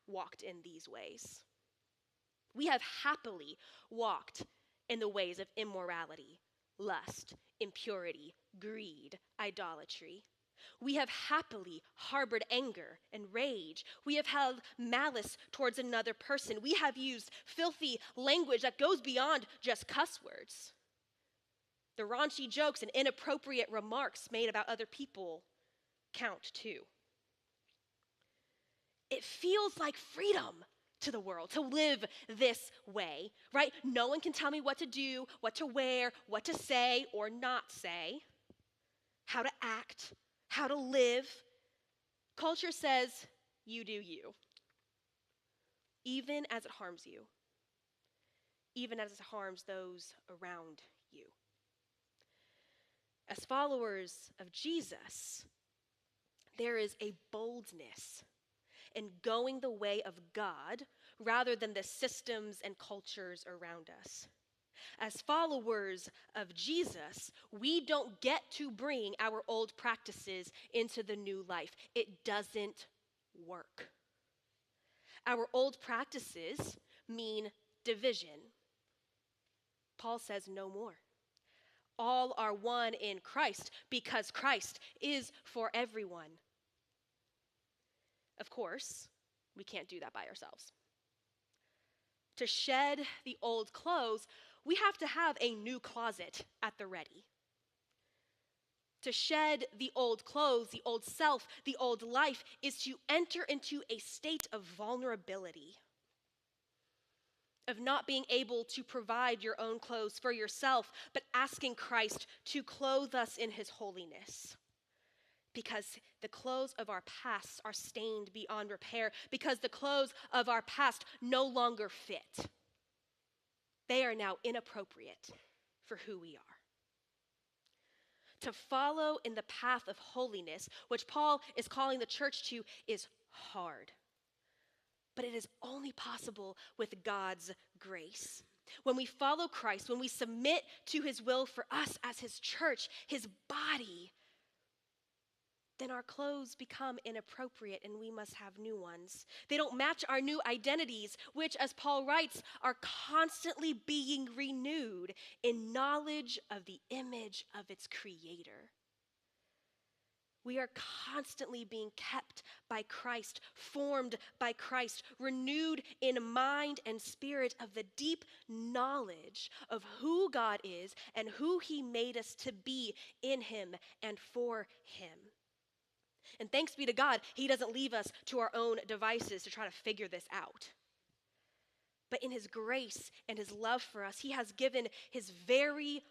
walked in these ways. We have happily walked in the ways of immorality, lust, impurity, greed, idolatry. We have happily harbored anger and rage. We have held malice towards another person. We have used filthy language that goes beyond just cuss words. The raunchy jokes and inappropriate remarks made about other people count too. It feels like freedom to the world to live this way, right? No one can tell me what to do, what to wear, what to say or not say, how to act, how to live. Culture says, you do you, even as it harms you, even as it harms those around you. As followers of Jesus, there is a boldness in going the way of God rather than the systems and cultures around us. As followers of Jesus, we don't get to bring our old practices into the new life. It doesn't work. Our old practices mean division. Paul says no more. All are one in Christ because Christ is for everyone. Of course, we can't do that by ourselves. To shed the old clothes, we have to have a new closet at the ready. To shed the old clothes, the old self, the old life is to enter into a state of vulnerability, of not being able to provide your own clothes for yourself, but asking Christ to clothe us in his holiness. Because the clothes of our past are stained beyond repair, because the clothes of our past no longer fit. They are now inappropriate for who we are. To follow in the path of holiness, which Paul is calling the church to, is hard. But it is only possible with God's grace. When we follow Christ, when we submit to his will for us as his church, his body, then our clothes become inappropriate and we must have new ones. They don't match our new identities, which, as Paul writes, are constantly being renewed in knowledge of the image of its creator. We are constantly being kept by Christ, formed by Christ, renewed in mind and spirit of the deep knowledge of who God is and who he made us to be in him and for him. And thanks be to God, he doesn't leave us to our own devices to try to figure this out. But in his grace and his love for us, he has given his very